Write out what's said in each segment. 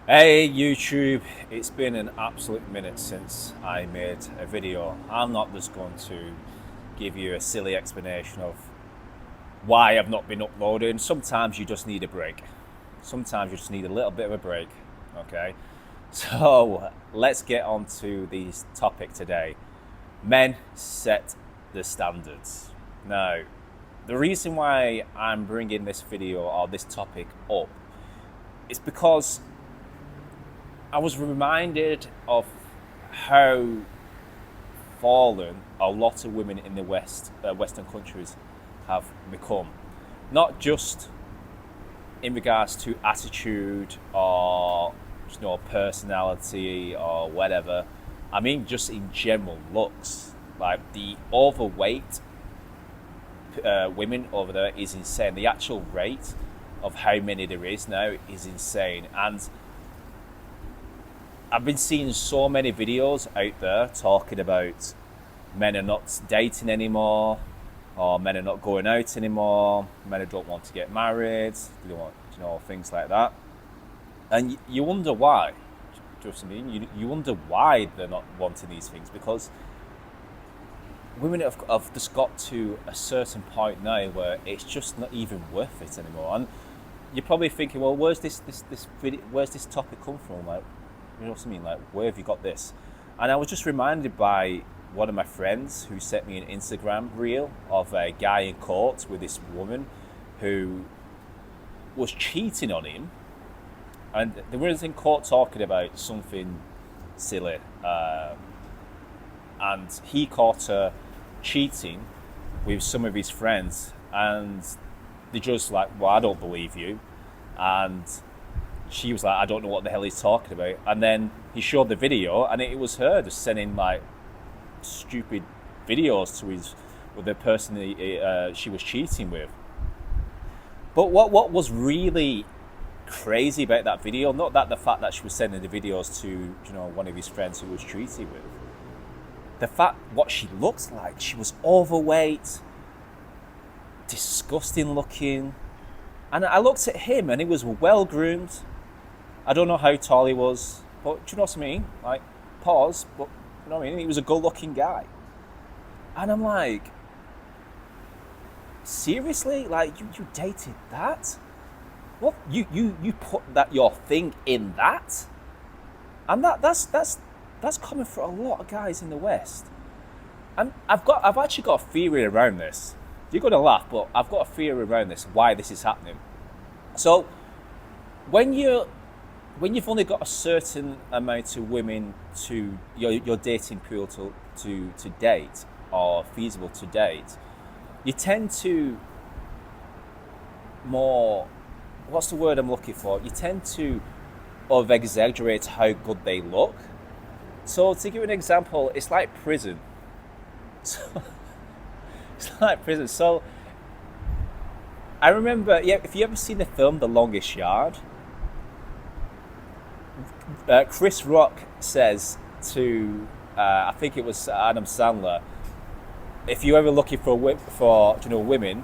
Hey YouTube, it's been an absolute minute since I made a video. I'm not just going to give you a silly explanation of why I've not been uploading. Sometimes you just need a break. Sometimes you just need a little bit of a break, okay? So let's get on to the topic today. Men set the standards. Now, the reason why I'm bringing this video or this topic up is because I was reminded of how fallen a lot of women in the Western countries have become. Not just in regards to attitude or personality or whatever. I mean, just in general looks. Like the overweight women over there is insane. The actual rate of how many there is now is insane, and I've been seeing so many videos out there talking about men are not dating anymore, or men are not going out anymore, men don't want to get married, they don't want, things like that. And you wonder why. Do you know what I mean? You wonder why they're not wanting these things, because women have just got to a certain point now where it's just not even worth it anymore. And you're probably thinking, well, where's this video, where's this topic come from? Like, you know what I mean? Like, where have you got this? And I was just reminded by one of my friends who sent me an Instagram reel of a guy in court with this woman who was cheating on him. And they were in court talking about something silly. And he caught her cheating with some of his friends. And they just like, well, I don't believe you. And she was like, I don't know what the hell he's talking about. And then he showed the video, and it was her just sending like stupid videos to with the person she was cheating with. But what was really crazy about that video, not that the fact that she was sending the videos to one of his friends who was cheating with, the fact what she looks like. She was overweight, disgusting looking, and I looked at him and he was well groomed. I don't know how tall he was, but do you know what I mean? Like, pause, but you know what I mean? He was a good-looking guy. And I'm like, seriously? Like, you dated that? What? You put that your thing in that? And that's coming for a lot of guys in the West. And I've actually got a theory around this. You're gonna laugh, but I've got a theory around this, why this is happening. So when you've only got a certain amount of women to your dating pool to date, or feasible to date, you tend to more, what's the word I'm looking for? You tend to over exaggerate how good they look. So to give you an example, it's like prison. So, it's like prison. So I remember, yeah, if you ever seen the film The Longest Yard, Chris Rock says to, I think it was Adam Sandler, if you're ever looking for women,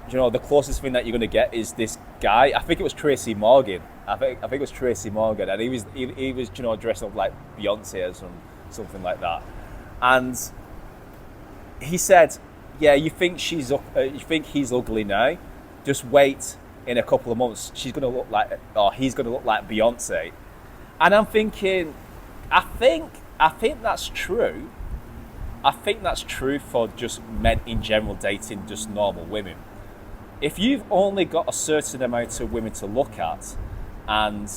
the closest thing that you're going to get is this guy. I think it was Tracy Morgan. I think it was Tracy Morgan, and he was dressed up like Beyonce or something like that. And he said, "Yeah, you think he's ugly now? Just wait in a couple of months. He's going to look like Beyonce." And I'm thinking, I think that's true. I think that's true for just men in general dating just normal women. If you've only got a certain amount of women to look at, and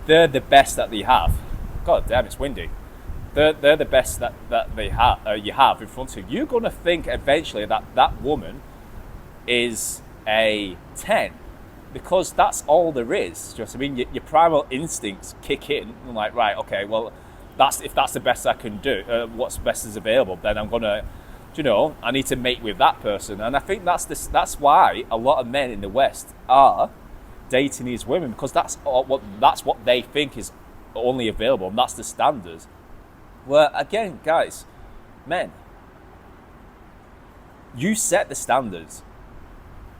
they're the best that they have, God damn, it's windy. They're the best that they you have in front of you. You're going to think eventually that woman is a 10. Because that's all there is. Do you know what I mean? Your primal instincts kick in. I'm like, right, okay, well, if that's the best I can do, what's best is available, then I'm gonna, I need to mate with that person. And I think that's why a lot of men in the West are dating these women, because that's what they think is only available, and that's the standards. Well, again, guys, men, you set the standards.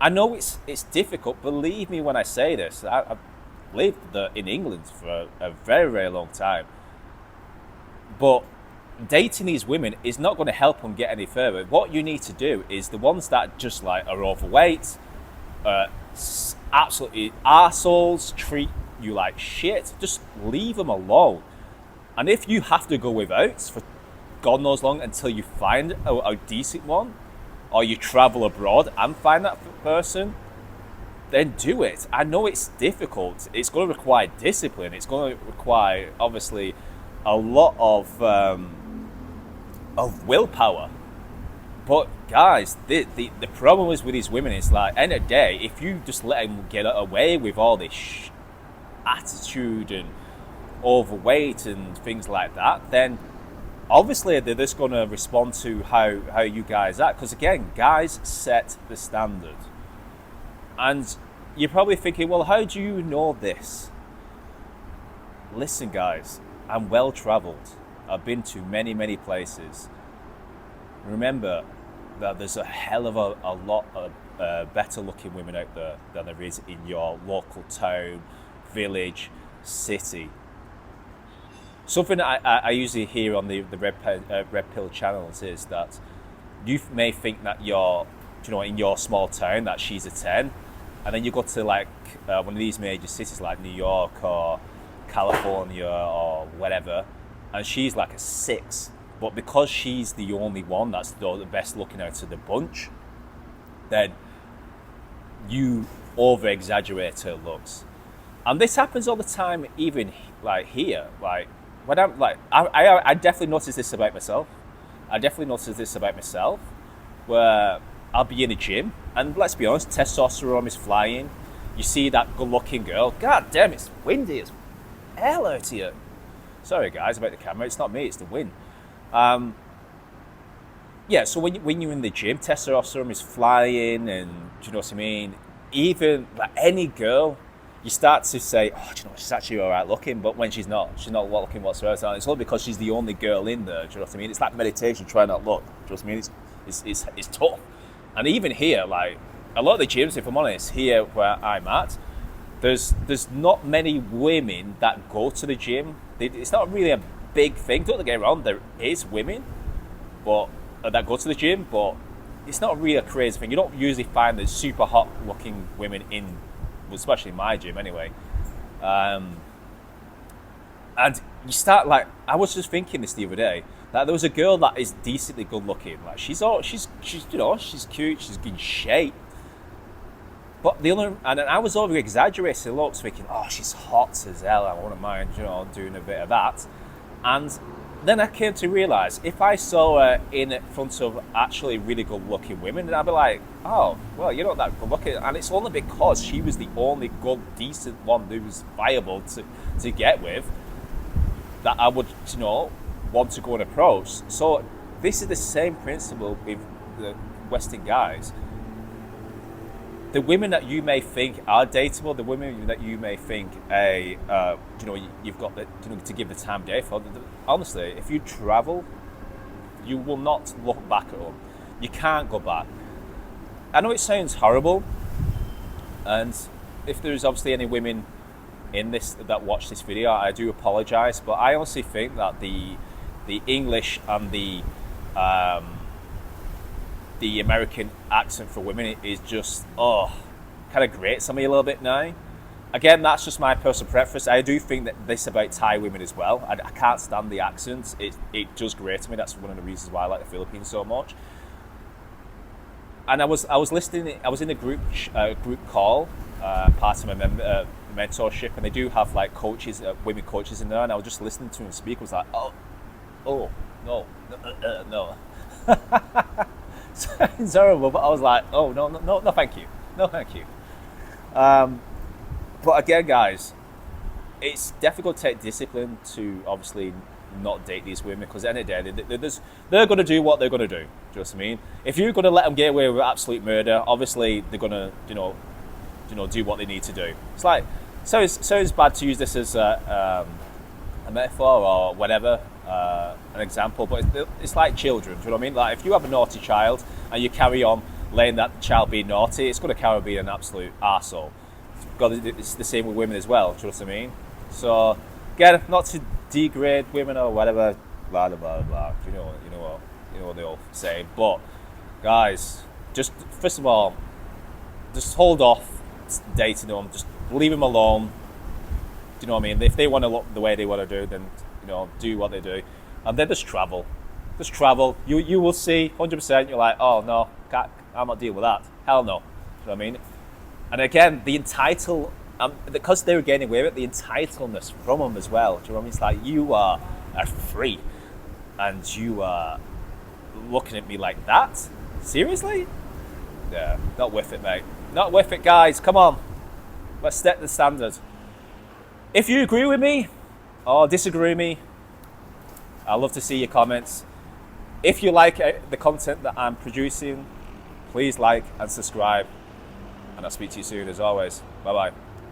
I know it's difficult. Believe me when I say this. lived in England for a very, very long time. But dating these women is not going to help them get any further. What you need to do is the ones that just like are overweight, absolutely arseholes, treat you like shit, just leave them alone. And if you have to go without for God knows long until you find a decent one, or you travel abroad and find that person, then do it. I know it's difficult. It's going to require discipline. It's going to require, obviously, a lot of willpower. But guys, the problem is with these women is like, end of the day, if you just let them get away with all this attitude and overweight and things like that, then obviously they're just going to respond to how you guys act. Because again, guys set the standard. And you're probably thinking, well, how do you know this? Listen, guys, I'm well traveled. I've been to many, many places. Remember that there's a hell of a lot of better looking women out there than there is in your local town, village, city. Something I usually hear on the Red Pill channels is that you may think that in your small town that she's a 10, and then you go to like one of these major cities like New York or California or whatever, and she's like a 6. But because she's the only one that's the best looking out of the bunch, then you over exaggerate her looks. And this happens all the time, even like here. Like when I'm like, I definitely notice this about myself. Where I'll be in a gym, and let's be honest, testosterone is flying. You see that good-looking girl. God damn, it's windy as hell out here. Sorry guys about the camera. It's not me. It's the wind. Yeah. So when you're in the gym, testosterone is flying, and do you know what I mean? Even like any girl, you start to say, oh, do you know what, she's actually all right looking, but when she's not looking whatsoever. And it's all because she's the only girl in there. Do you know what I mean? It's like meditation, try not look. Do you know what I mean? It's tough. And even here, like a lot of the gyms, if I'm honest, here where I'm at, there's not many women that go to the gym. It's not really a big thing. Don't get me wrong, there is women, but that go to the gym, but it's not really a crazy thing. You don't usually find the super hot looking women in, especially my gym anyway. And you start like, I was just thinking this the other day, that there was a girl that is decently good looking. Like she's cute, she's in shape. But and I was over exaggerating the looks, thinking, oh, she's hot as hell, I wouldn't mind, doing a bit of that. And then I came to realise, if I saw her in front of actually really good looking women, then I'd be like, oh, well, you're not that good looking. And it's only because she was the only good, decent one who was viable to get with that I would, want to go and approach. So this is the same principle with the Western guys. The women that you may think are dateable, the women that you may think, you've got to give the time of day for. Honestly, if you travel, you will not look back at them. You can't go back. I know it sounds horrible, and if there's obviously any women in this that watch this video, I do apologise, but I honestly think that the English and the American accent for women is just, kind of grates on me a little bit now. Again, that's just my personal preference. I do think that this about Thai women as well. I can't stand the accents. It just grates me. That's one of the reasons why I like the Philippines so much. And I was listening. I was in a group call, part of my mentorship, and they do have like coaches, women coaches in there. And I was just listening to them speak. I was like, no. It's horrible, but I was like, oh, no, thank you. No, thank you. But again, guys, it's difficult to take discipline to obviously not date these women, because at the end of the day, they're going to do what they're going to do. Do you know what I mean? If you're going to let them get away with absolute murder, obviously they're going to, do what they need to do. It's like, so it's bad to use this as a metaphor or whatever, an example, but it's like children. Do you know what I mean? Like if you have a naughty child and you carry on letting that child be naughty, it's going to carry on being an absolute arsehole. it's the same with women as well. Do you know what I mean? So again, not to degrade women or whatever, blah blah blah blah. You know what they all say. But guys, just first of all, just hold off dating them. Just leave them alone. Do you know what I mean? If they want to look the way they want to do, then do what they do, and then just travel. Just travel. You will see 100%. You're like, oh no, I'm not dealing with that. Hell no. Do you know what I mean? And again, the because they were getting away with it, the entitlement from them as well. Do you know what I mean? It's like, you are free, and you are looking at me like that? Seriously? Yeah, not worth it, mate. Not worth it, guys. Come on. Let's set the standard. If you agree with me or disagree with me, I'd love to see your comments. If you like the content that I'm producing, please like and subscribe. And I'll speak to you soon as always. Bye-bye.